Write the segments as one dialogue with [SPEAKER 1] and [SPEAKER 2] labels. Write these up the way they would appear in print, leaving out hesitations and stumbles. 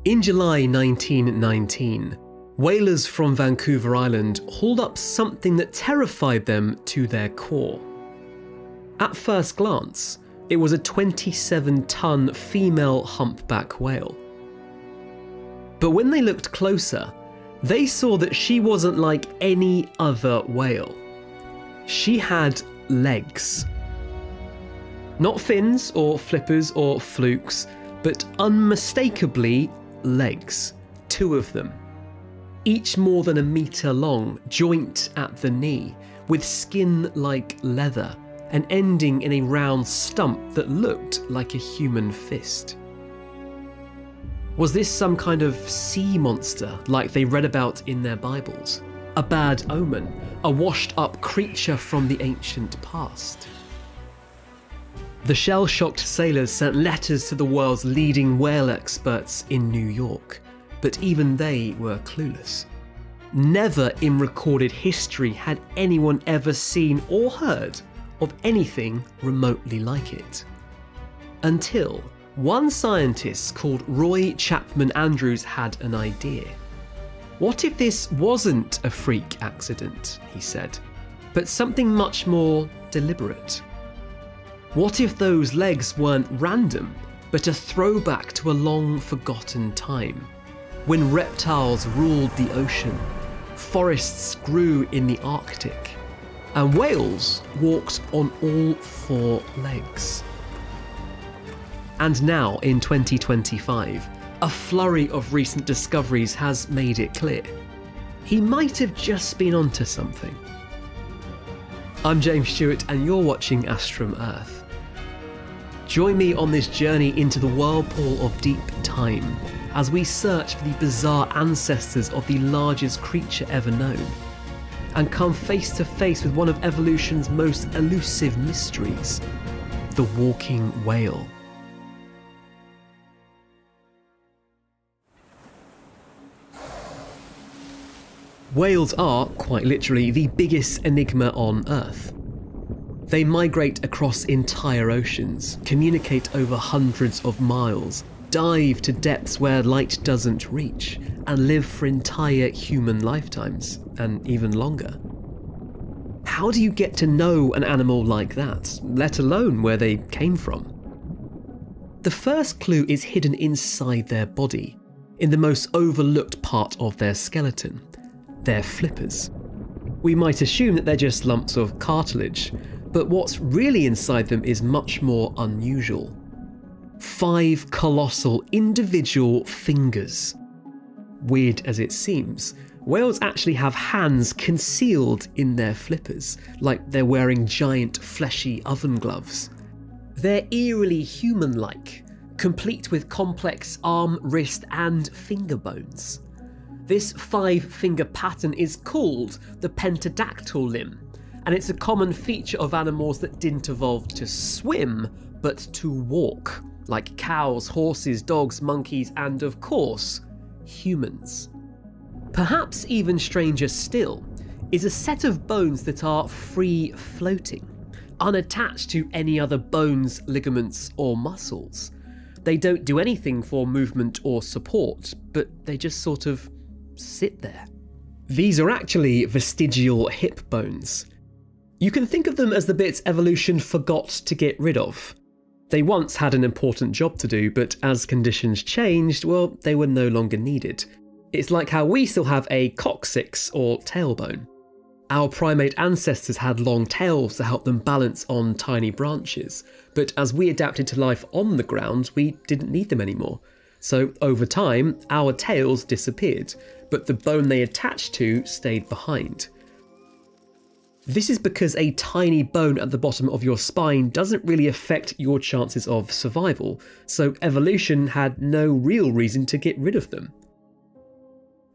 [SPEAKER 1] In July 1919, whalers from Vancouver Island hauled up something that terrified them to their core. At first glance, it was a 27-ton female humpback whale. But when they looked closer, they saw that she wasn't like any other whale. She had legs. Not fins or flippers or flukes, but unmistakably legs. 2 of them. Each more than a metre long, joint at the knee, with skin like leather, and ending in a round stump that looked like a human fist. Was this some kind of sea monster like they read about in their Bibles? A bad omen? A washed-up creature from the ancient past? The shell-shocked sailors sent letters to the world's leading whale experts in New York, but even they were clueless. Never in recorded history had anyone ever seen or heard of anything remotely like it. Until one scientist called Roy Chapman Andrews had an idea. What if this wasn't a freak accident, he said, but something much more deliberate? What if those legs weren't random, but a throwback to a long-forgotten time, when reptiles ruled the ocean, forests grew in the Arctic, and whales walked on all 4 legs? And now, in 2025, a flurry of recent discoveries has made it clear. He might have just been onto something. I'm James Stewart, and you're watching Astrum Earth. Join me on this journey into the whirlpool of deep time as we search for the bizarre ancestors of the largest creature ever known, and come face to face with one of evolution's most elusive mysteries, the walking whale. Whales are, quite literally, the biggest enigma on Earth. They migrate across entire oceans, communicate over hundreds of miles, dive to depths where light doesn't reach, and live for entire human lifetimes, and even longer. How do you get to know an animal like that, let alone where they came from? The first clue is hidden inside their body, in the most overlooked part of their skeleton, their flippers. We might assume that they're just lumps of cartilage, but what's really inside them is much more unusual. 5 colossal individual fingers. Weird as it seems, whales actually have hands concealed in their flippers, like they're wearing giant fleshy oven gloves. They're eerily human-like, complete with complex arm, wrist and finger bones. This 5-finger pattern is called the pentadactyl limb, and it's a common feature of animals that didn't evolve to swim, but to walk, like cows, horses, dogs, monkeys, and of course, humans. Perhaps even stranger still is a set of bones that are free-floating, unattached to any other bones, ligaments, or muscles. They don't do anything for movement or support, but they just sort of sit there. These are actually vestigial hip bones. You can think of them as the bits evolution forgot to get rid of. They once had an important job to do, but as conditions changed, well, they were no longer needed. It's like how we still have a coccyx or tailbone. Our primate ancestors had long tails to help them balance on tiny branches, but as we adapted to life on the ground, we didn't need them anymore. So over time, our tails disappeared, but the bone they attached to stayed behind. This is because a tiny bone at the bottom of your spine doesn't really affect your chances of survival, so evolution had no real reason to get rid of them.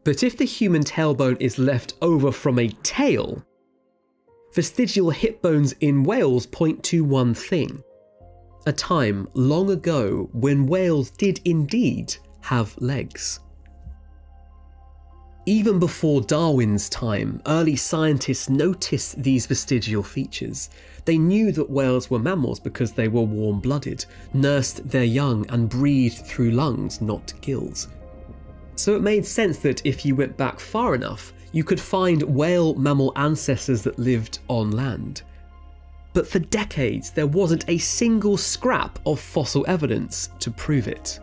[SPEAKER 1] But if the human tailbone is left over from a tail, vestigial hip bones in whales point to one thing: a time long ago when whales did indeed have legs. Even before Darwin's time, early scientists noticed these vestigial features. They knew that whales were mammals because they were warm-blooded, nursed their young and breathed through lungs, not gills. So it made sense that if you went back far enough, you could find whale mammal ancestors that lived on land. But for decades, there wasn't a single scrap of fossil evidence to prove it.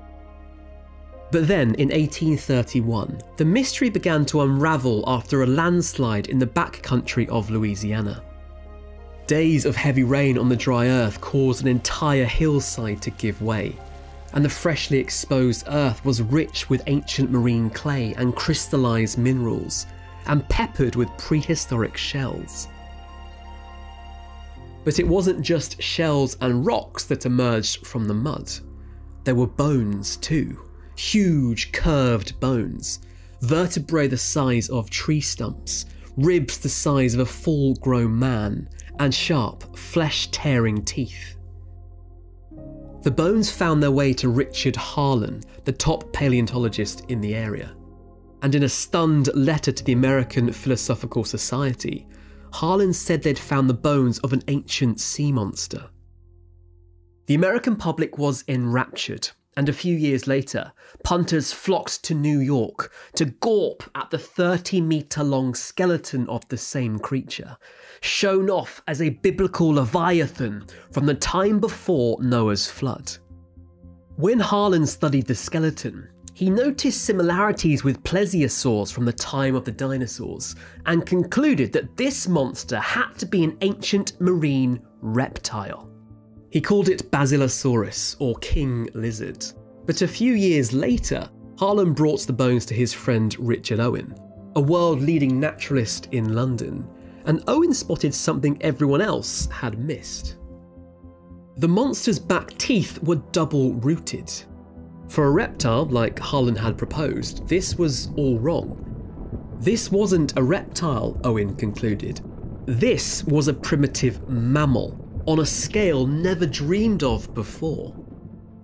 [SPEAKER 1] But then, in 1831, the mystery began to unravel after a landslide in the backcountry of Louisiana. Days of heavy rain on the dry earth caused an entire hillside to give way, and the freshly exposed earth was rich with ancient marine clay and crystallized minerals, and peppered with prehistoric shells. But it wasn't just shells and rocks that emerged from the mud. There were bones too. Huge curved bones, vertebrae the size of tree stumps, ribs the size of a full-grown man, and sharp, flesh-tearing teeth. The bones found their way to Richard Harlan, the top paleontologist in the area. And in a stunned letter to the American Philosophical Society, Harlan said they'd found the bones of an ancient sea monster. The American public was enraptured, and a few years later, punters flocked to New York to gawp at the 30-metre-long skeleton of the same creature, shown off as a biblical leviathan from the time before Noah's flood. When Harlan studied the skeleton, he noticed similarities with plesiosaurs from the time of the dinosaurs, and concluded that this monster had to be an ancient marine reptile. He called it Basilosaurus, or king lizard. But a few years later, Harlan brought the bones to his friend Richard Owen, a world-leading naturalist in London, and Owen spotted something everyone else had missed. The monster's back teeth were double-rooted. For a reptile, like Harlan had proposed, this was all wrong. This wasn't a reptile, Owen concluded. This was a primitive mammal, on a scale never dreamed of before.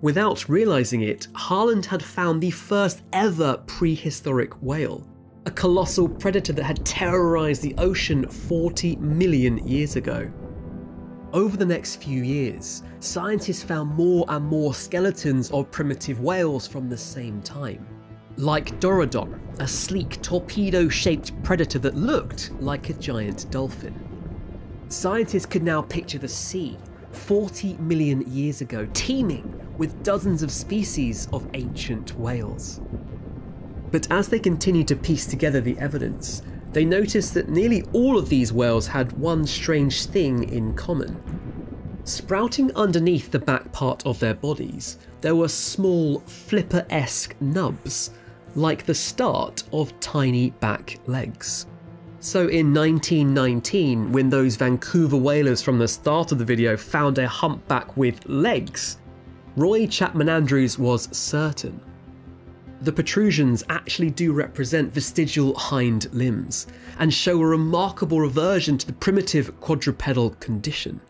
[SPEAKER 1] Without realising it, Harlan had found the first ever prehistoric whale, a colossal predator that had terrorised the ocean 40 million years ago. Over the next few years, scientists found more and more skeletons of primitive whales from the same time. Like Dorudon, a sleek torpedo-shaped predator that looked like a giant dolphin. Scientists could now picture the sea, 40 million years ago, teeming with dozens of species of ancient whales. But as they continued to piece together the evidence, they noticed that nearly all of these whales had one strange thing in common. Sprouting underneath the back part of their bodies, there were small flipper-esque nubs, like the start of tiny back legs. So in 1919, when those Vancouver whalers from the start of the video found a humpback with legs, Roy Chapman Andrews was certain. The protrusions actually do represent vestigial hind limbs, and show a remarkable reversion to the primitive quadrupedal condition.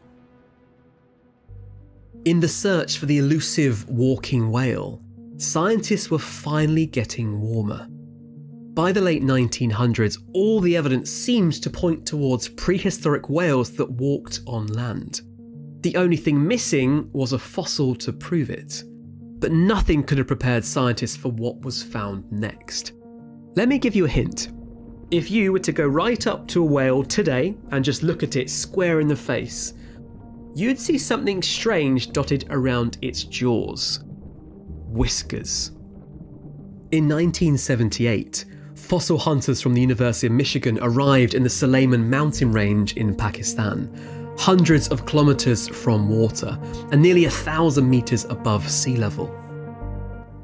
[SPEAKER 1] In the search for the elusive walking whale, scientists were finally getting warmer. By the late 1900s, all the evidence seemed to point towards prehistoric whales that walked on land. The only thing missing was a fossil to prove it. But nothing could have prepared scientists for what was found next. Let me give you a hint. If you were to go right up to a whale today and just look at it square in the face, you'd see something strange dotted around its jaws. Whiskers. In 1978, fossil hunters from the University of Michigan arrived in the Sulayman mountain range in Pakistan, hundreds of kilometers from water and nearly 1,000 meters above sea level.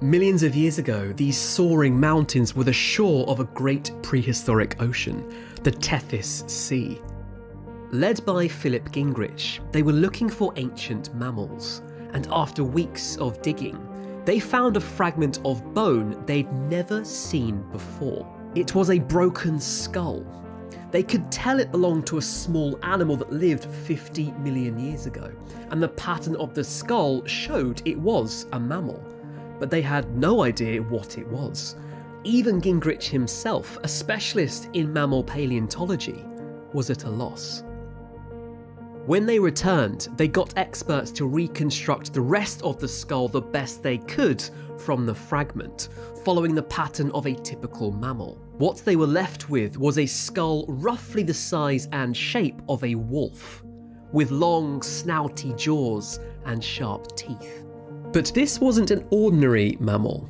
[SPEAKER 1] Millions of years ago, these soaring mountains were the shore of a great prehistoric ocean, the Tethys Sea. Led by Philip Gingrich, they were looking for ancient mammals, and after weeks of digging, they found a fragment of bone they'd never seen before. It was a broken skull. They could tell it belonged to a small animal that lived 50 million years ago, and the pattern of the skull showed it was a mammal, but they had no idea what it was. Even Gingrich himself, a specialist in mammal paleontology, was at a loss. When they returned, they got experts to reconstruct the rest of the skull the best they could from the fragment, following the pattern of a typical mammal. What they were left with was a skull roughly the size and shape of a wolf, with long, snouty jaws and sharp teeth. But this wasn't an ordinary mammal.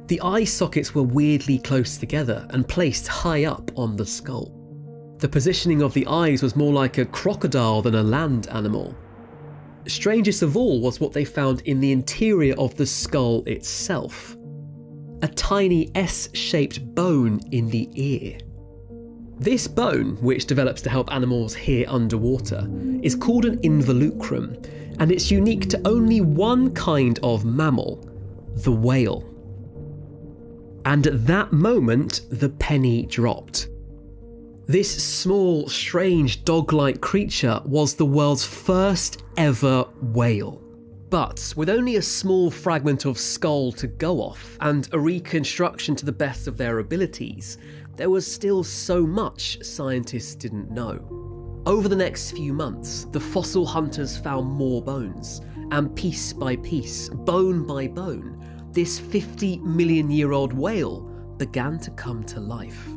[SPEAKER 1] The eye sockets were weirdly close together and placed high up on the skull. The positioning of the eyes was more like a crocodile than a land animal. Strangest of all was what they found in the interior of the skull itself. A tiny S-shaped bone in the ear. This bone, which develops to help animals hear underwater, is called an involucrum, and it's unique to only one kind of mammal, the whale. And at that moment, the penny dropped. This small, strange, dog-like creature was the world's first ever whale. But with only a small fragment of skull to go off, and a reconstruction to the best of their abilities, there was still so much scientists didn't know. Over the next few months, the fossil hunters found more bones, and piece by piece, bone by bone, this 50-million-year-old whale began to come to life.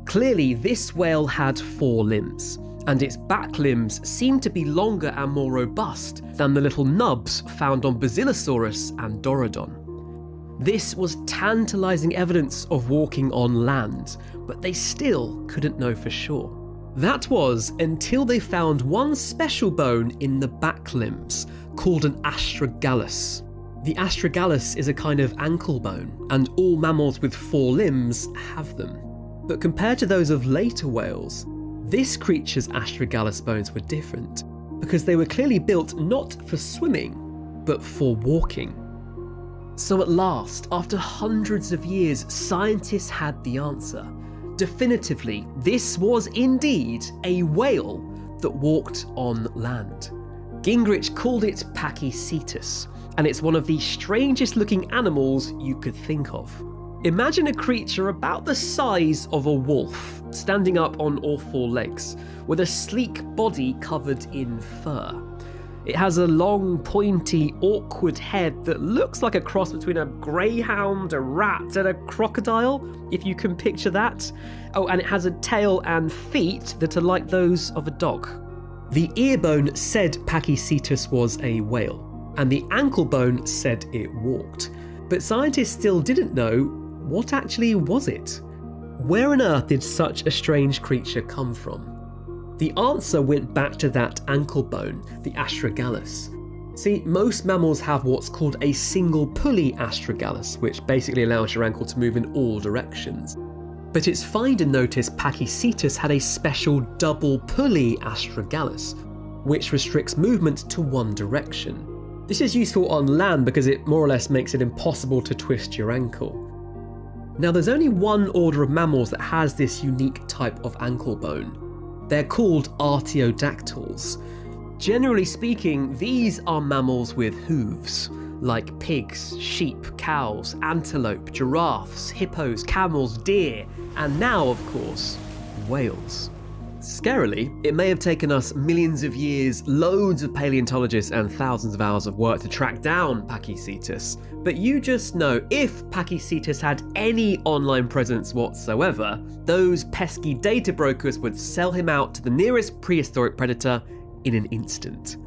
[SPEAKER 1] Clearly, this whale had 4 limbs, and its back limbs seemed to be longer and more robust than the little nubs found on Basilosaurus and Dorudon. This was tantalizing evidence of walking on land, but they still couldn't know for sure. That was until they found one special bone in the back limbs, called an astragalus. The astragalus is a kind of ankle bone, and all mammals with 4 limbs have them. But compared to those of later whales, this creature's astragalus bones were different, because they were clearly built not for swimming, but for walking. So at last, after hundreds of years, scientists had the answer. Definitively, this was indeed a whale that walked on land. Gingrich called it Pakicetus, and it's one of the strangest looking animals you could think of. Imagine a creature about the size of a wolf, standing up on all 4 legs, with a sleek body covered in fur. It has a long, pointy, awkward head that looks like a cross between a greyhound, a rat, and a crocodile, if you can picture that. Oh, and it has a tail and feet that are like those of a dog. The ear bone said Pakicetus was a whale, and the ankle bone said it walked. But scientists still didn't know, what actually was it? Where on earth did such a strange creature come from? The answer went back to that ankle bone, the astragalus. See, most mammals have what's called a single pulley astragalus, which basically allows your ankle to move in all directions. But it's fine to notice Pakicetus had a special double pulley astragalus, which restricts movement to one direction. This is useful on land because it more or less makes it impossible to twist your ankle. Now, there's only one order of mammals that has this unique type of ankle bone. They're called artiodactyls. Generally speaking, these are mammals with hooves, like pigs, sheep, cows, antelope, giraffes, hippos, camels, deer, and now, of course, whales. Scarily, it may have taken us millions of years, loads of paleontologists, and thousands of hours of work to track down Pakicetus, but you just know if Pakicetus had any online presence whatsoever, those pesky data brokers would sell him out to the nearest prehistoric predator in an instant.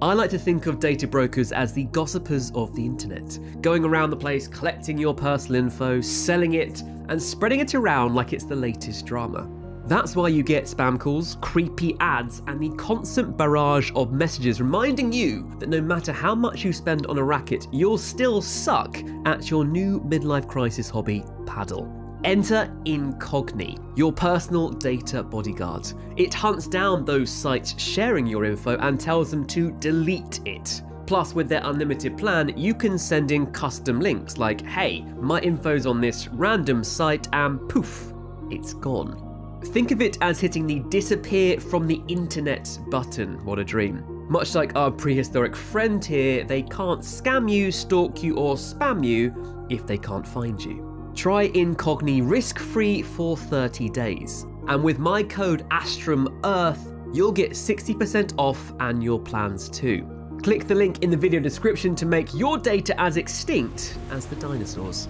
[SPEAKER 1] I like to think of data brokers as the gossipers of the internet, going around the place collecting your personal info, selling it, and spreading it around like it's the latest drama. That's why you get spam calls, creepy ads, and the constant barrage of messages reminding you that no matter how much you spend on a racket, you'll still suck at your new midlife crisis hobby, paddle. Enter Incogni, your personal data bodyguard. It hunts down those sites sharing your info and tells them to delete it. Plus, with their unlimited plan, you can send in custom links like, hey, my info's on this random site, and poof, it's gone. Think of it as hitting the disappear from the internet button. What a dream. Much like our prehistoric friend here, they can't scam you, stalk you, or spam you if they can't find you. Try Incogni risk-free for 30 days. And with my code ASTRUMEARTH, you'll get 60% off annual plans too. Click the link in the video description to make your data as extinct as the dinosaurs.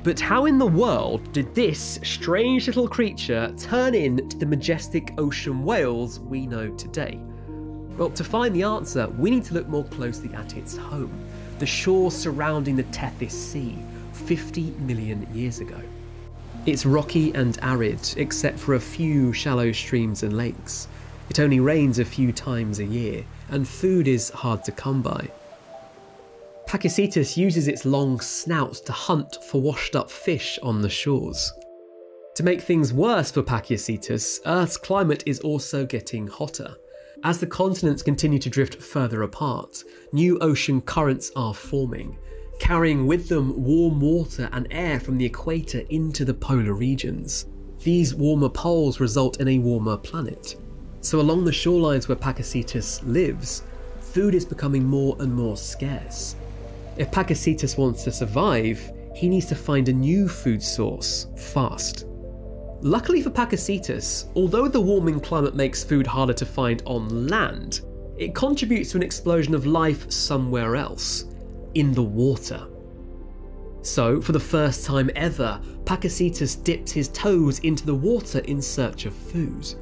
[SPEAKER 1] But how in the world did this strange little creature turn into the majestic ocean whales we know today? Well, to find the answer, we need to look more closely at its home, the shore surrounding the Tethys Sea, 50 million years ago. It's rocky and arid, except for a few shallow streams and lakes. It only rains a few times a year, and food is hard to come by. Pakicetus uses its long snout to hunt for washed up fish on the shores. To make things worse for Pakicetus, Earth's climate is also getting hotter. As the continents continue to drift further apart, new ocean currents are forming, carrying with them warm water and air from the equator into the polar regions. These warmer poles result in a warmer planet. So along the shorelines where Pakicetus lives, food is becoming more and more scarce. If Pakicetus wants to survive, he needs to find a new food source fast. Luckily for Pakicetus, although the warming climate makes food harder to find on land, it contributes to an explosion of life somewhere else, in the water. So, for the first time ever, Pakicetus dips his toes into the water in search of food.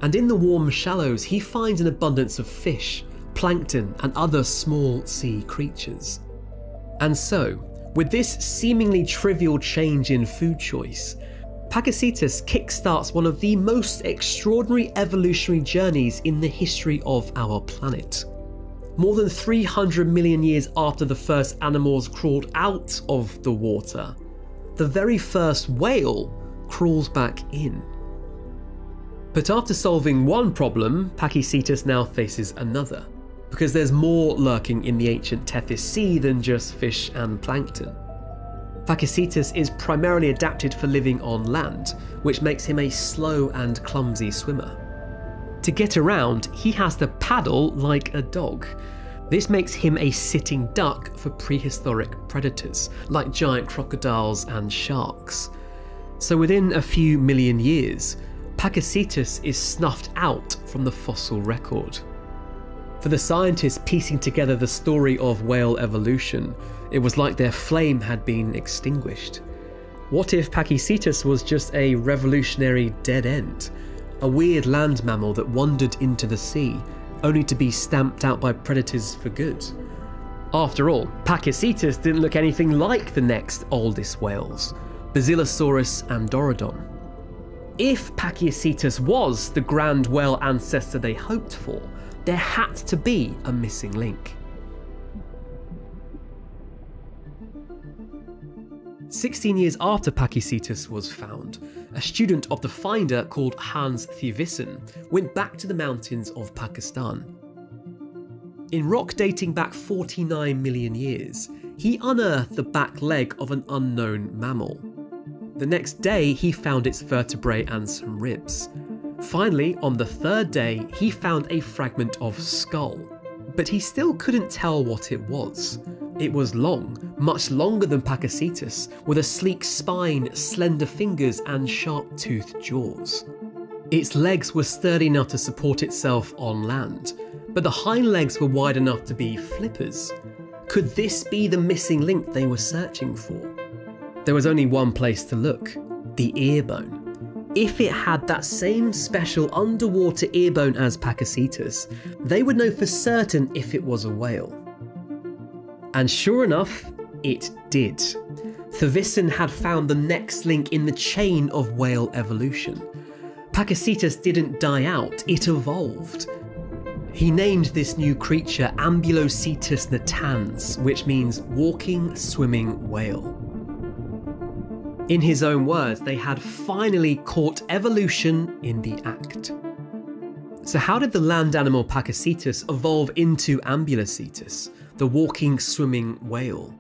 [SPEAKER 1] And in the warm shallows, he finds an abundance of fish, plankton, and other small sea creatures. And so, with this seemingly trivial change in food choice, Pakicetus kickstarts one of the most extraordinary evolutionary journeys in the history of our planet. More than 300 million years after the first animals crawled out of the water, the very first whale crawls back in. But after solving one problem, Pakicetus now faces another, because there's more lurking in the ancient Tethys Sea than just fish and plankton. Pakicetus is primarily adapted for living on land, which makes him a slow and clumsy swimmer. To get around, he has to paddle like a dog. This makes him a sitting duck for prehistoric predators, like giant crocodiles and sharks. So within a few million years, Pakicetus is snuffed out from the fossil record. For the scientists piecing together the story of whale evolution, it was like their flame had been extinguished. What if Pakicetus was just a revolutionary dead end? A weird land mammal that wandered into the sea, only to be stamped out by predators for good. After all, Pakicetus didn't look anything like the next oldest whales, Basilosaurus and Dorudon. If Pakicetus was the grand whale ancestor they hoped for, there had to be a missing link. 16 years after Pakicetus was found, a student of the finder called Hans Thievissen went back to the mountains of Pakistan. In rock dating back 49 million years, he unearthed the back leg of an unknown mammal. The next day, he found its vertebrae and some ribs. Finally, on the third day, he found a fragment of skull, but he still couldn't tell what it was. It was long, much longer than Pakicetus, with a sleek spine, slender fingers, and sharp-toothed jaws. Its legs were sturdy enough to support itself on land, but the hind legs were wide enough to be flippers. Could this be the missing link they were searching for? There was only one place to look: the ear bone. If it had that same special underwater ear bone as Pakicetus, they would know for certain if it was a whale. And sure enough, it did. Thievissen had found the next link in the chain of whale evolution. Pakicetus didn't die out, it evolved. He named this new creature Ambulocetus natans, which means walking, swimming whale. In his own words, they had finally caught evolution in the act. So how did the land animal Pakicetus evolve into Ambulocetus, the walking, swimming whale?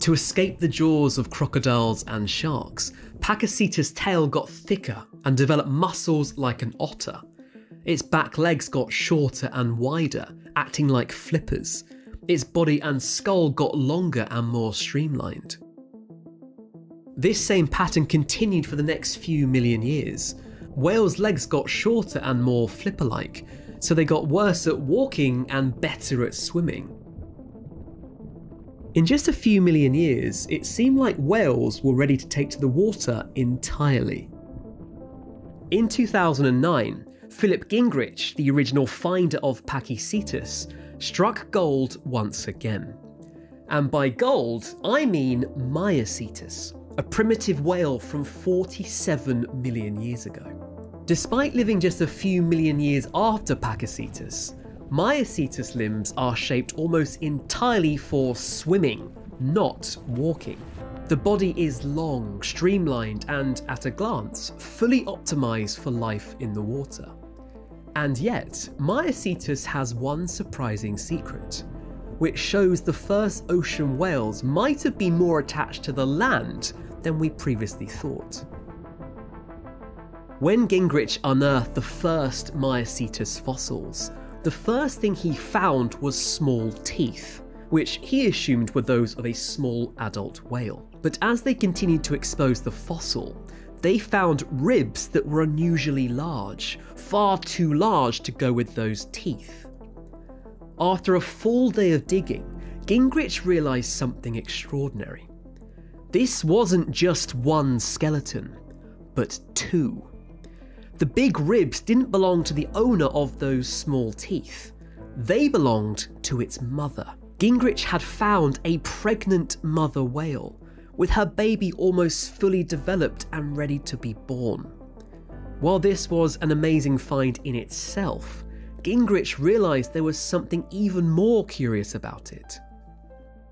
[SPEAKER 1] To escape the jaws of crocodiles and sharks, Pakicetus' tail got thicker and developed muscles like an otter. Its back legs got shorter and wider, acting like flippers. Its body and skull got longer and more streamlined. This same pattern continued for the next few million years. Whales' legs got shorter and more flipper-like, so they got worse at walking and better at swimming. In just a few million years, it seemed like whales were ready to take to the water entirely. In 2009, Philip Gingrich, the original finder of Pakicetus, struck gold once again. And by gold, I mean Maiacetus, a primitive whale from 47 million years ago. Despite living just a few million years after Pakicetus, Maiacetus limbs are shaped almost entirely for swimming, not walking. The body is long, streamlined, and at a glance, fully optimized for life in the water. And yet, Maiacetus has one surprising secret, which shows the first ocean whales might have been more attached to the land than we previously thought. When Gingrich unearthed the first Maiacetus fossils, the first thing he found was small teeth, which he assumed were those of a small adult whale. But as they continued to expose the fossil, they found ribs that were unusually large, far too large to go with those teeth. After a full day of digging, Gingrich realised something extraordinary. This wasn't just one skeleton, but two. The big ribs didn't belong to the owner of those small teeth. They belonged to its mother. Gingrich had found a pregnant mother whale, with her baby almost fully developed and ready to be born. While this was an amazing find in itself, Gingrich realised there was something even more curious about it.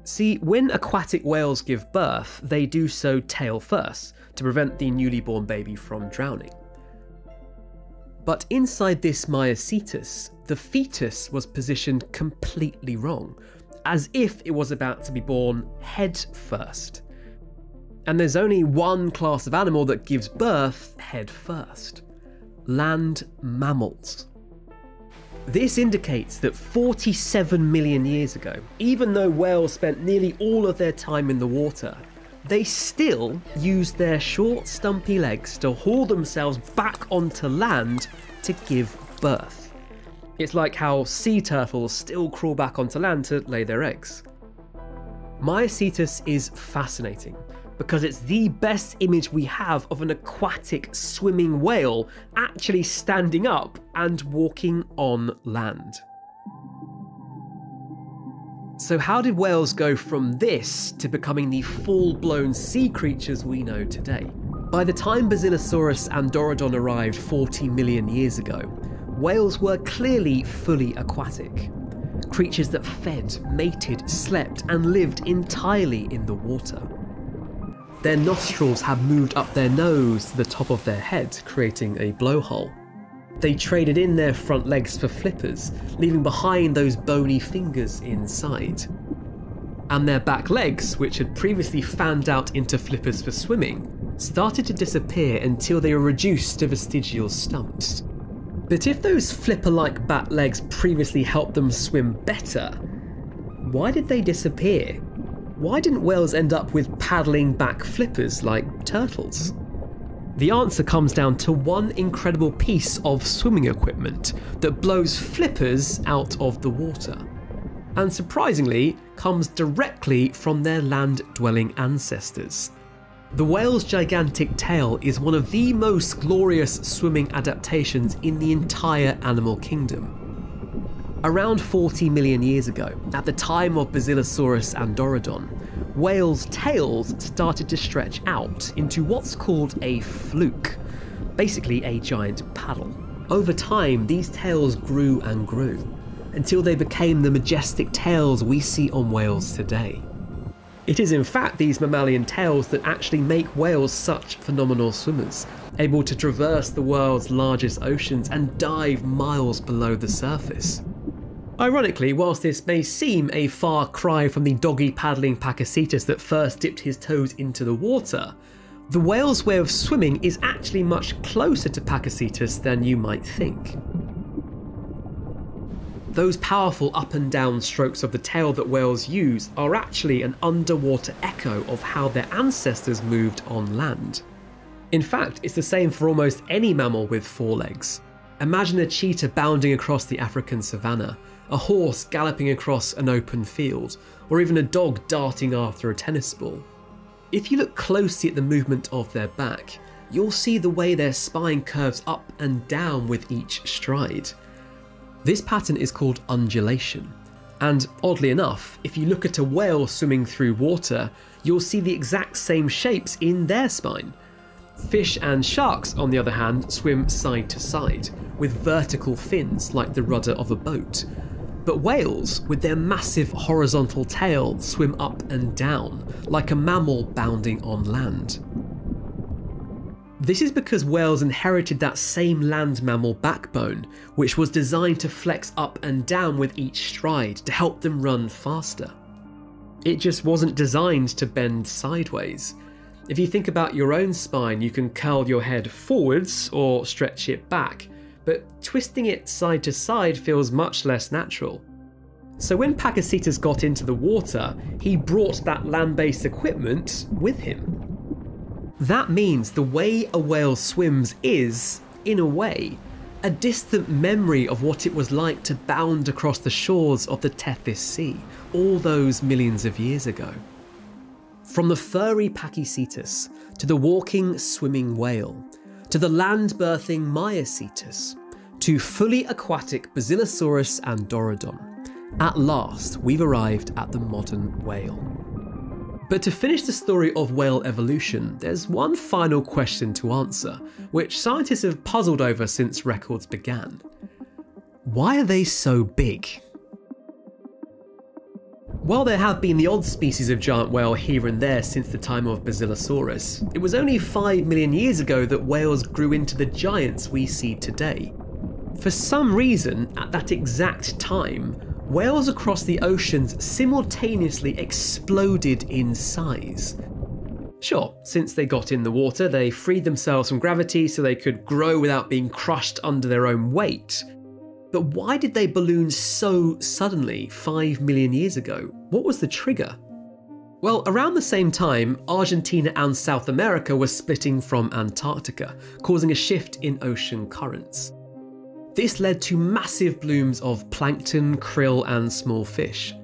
[SPEAKER 1] See, when aquatic whales give birth, they do so tail first, to prevent the newly born baby from drowning. But inside this Maiacetus, the fetus was positioned completely wrong, as if it was about to be born head first. And there's only one class of animal that gives birth head first: land mammals. This indicates that 47 million years ago, even though whales spent nearly all of their time in the water, they still used their short stumpy legs to haul themselves back onto land to give birth. It's like how sea turtles still crawl back onto land to lay their eggs. Maiacetus is fascinating because it's the best image we have of an aquatic swimming whale actually standing up and walking on land. So how did whales go from this to becoming the full-blown sea creatures we know today? By the time Basilosaurus and Dorudon arrived 40 million years ago, whales were clearly fully aquatic. Creatures that fed, mated, slept, and lived entirely in the water. Their nostrils had moved up their nose to the top of their head, creating a blowhole. They traded in their front legs for flippers, leaving behind those bony fingers inside. And their back legs, which had previously fanned out into flippers for swimming, started to disappear until they were reduced to vestigial stumps. But if those flipper-like back legs previously helped them swim better, why did they disappear? Why didn't whales end up with paddling back flippers like turtles? The answer comes down to one incredible piece of swimming equipment that blows flippers out of the water, and surprisingly comes directly from their land-dwelling ancestors. The whale's gigantic tail is one of the most glorious swimming adaptations in the entire animal kingdom. Around 40 million years ago, at the time of Basilosaurus and Dorudon, whales' tails started to stretch out into what's called a fluke, basically a giant paddle. Over time, these tails grew and grew, until they became the majestic tails we see on whales today. It is in fact these mammalian tails that actually make whales such phenomenal swimmers, able to traverse the world's largest oceans and dive miles below the surface. Ironically, whilst this may seem a far cry from the doggy paddling Pakicetus that first dipped his toes into the water, the whale's way of swimming is actually much closer to Pakicetus than you might think. those powerful up and down strokes of the tail that whales use are actually an underwater echo of how their ancestors moved on land. In fact, it's the same for almost any mammal with 4 legs. Imagine a cheetah bounding across the African savanna, a horse galloping across an open field, or even a dog darting after a tennis ball. If you look closely at the movement of their back, you'll see the way their spine curves up and down with each stride. This pattern is called undulation, and oddly enough, if you look at a whale swimming through water, you'll see the exact same shapes in their spine. Fish and sharks, on the other hand, swim side to side, with vertical fins like the rudder of a boat. But whales, with their massive horizontal tail, swim up and down, like a mammal bounding on land. This is because whales inherited that same land mammal backbone, which was designed to flex up and down with each stride to help them run faster. It just wasn't designed to bend sideways. If you think about your own spine, you can curl your head forwards or stretch it back, but twisting it side to side feels much less natural. So when Pakicetus got into the water, he brought that land-based equipment with him. That means the way a whale swims is, in a way, a distant memory of what it was like to bound across the shores of the Tethys Sea all those millions of years ago. From the furry Pakicetus, to the walking, swimming whale, to the land-birthing Maiacetus, to fully aquatic Basilosaurus and Dorudon, at last we've arrived at the modern whale. But to finish the story of whale evolution, there's one final question to answer, which scientists have puzzled over since records began. Why are they so big? While there have been the odd species of giant whale here and there since the time of Basilosaurus, it was only 5 million years ago that whales grew into the giants we see today. For some reason, at that exact time, whales across the oceans simultaneously exploded in size. Sure, since they got in the water, they freed themselves from gravity so they could grow without being crushed under their own weight. But why did they balloon so suddenly 5 million years ago? What was the trigger? Well, around the same time, Argentina and South America were splitting from Antarctica, causing a shift in ocean currents. This led to massive blooms of plankton, krill, and small fish.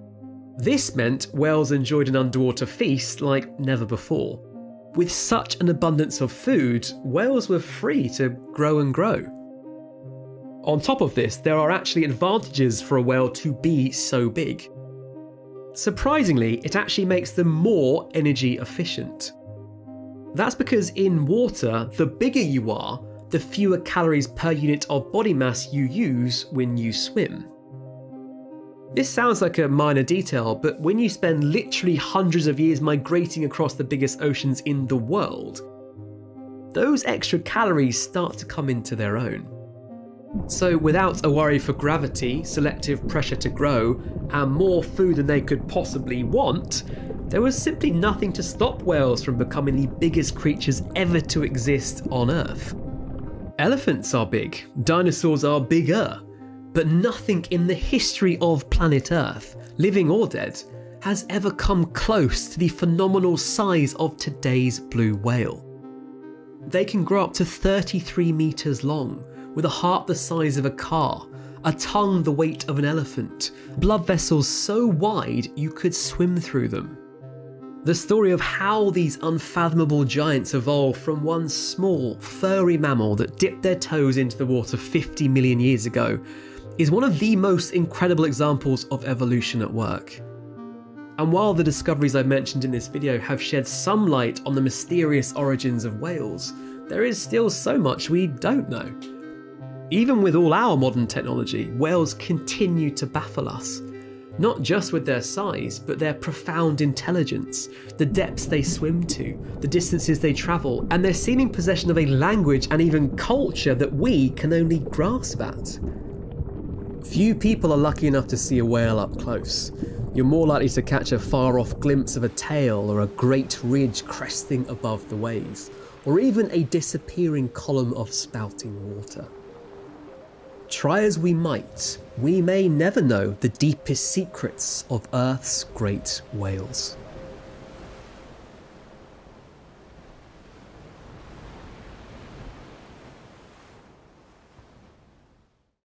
[SPEAKER 1] This meant whales enjoyed an underwater feast like never before. With such an abundance of food, whales were free to grow and grow. On top of this, there are actually advantages for a whale to be so big. Surprisingly, it actually makes them more energy efficient. That's because in water, the bigger you are, the fewer calories per unit of body mass you use when you swim. This sounds like a minor detail, but when you spend literally hundreds of years migrating across the biggest oceans in the world, those extra calories start to come into their own. So without a worry for gravity, selective pressure to grow, and more food than they could possibly want, there was simply nothing to stop whales from becoming the biggest creatures ever to exist on Earth. Elephants are big, dinosaurs are bigger, but nothing in the history of planet Earth, living or dead, has ever come close to the phenomenal size of today's blue whale. They can grow up to 33 meters long, with a heart the size of a car, a tongue the weight of an elephant, blood vessels so wide you could swim through them. The story of how these unfathomable giants evolved from one small, furry mammal that dipped their toes into the water 50 million years ago is one of the most incredible examples of evolution at work. And while the discoveries I've mentioned in this video have shed some light on the mysterious origins of whales, there is still so much we don't know. Even with all our modern technology, whales continue to baffle us. Not just with their size, but their profound intelligence, the depths they swim to, the distances they travel, and their seeming possession of a language and even culture that we can only grasp at. Few people are lucky enough to see a whale up close. You're more likely to catch a far-off glimpse of a tail or a great ridge cresting above the waves, or even a disappearing column of spouting water. try as we might, we may never know the deepest secrets of Earth's great whales.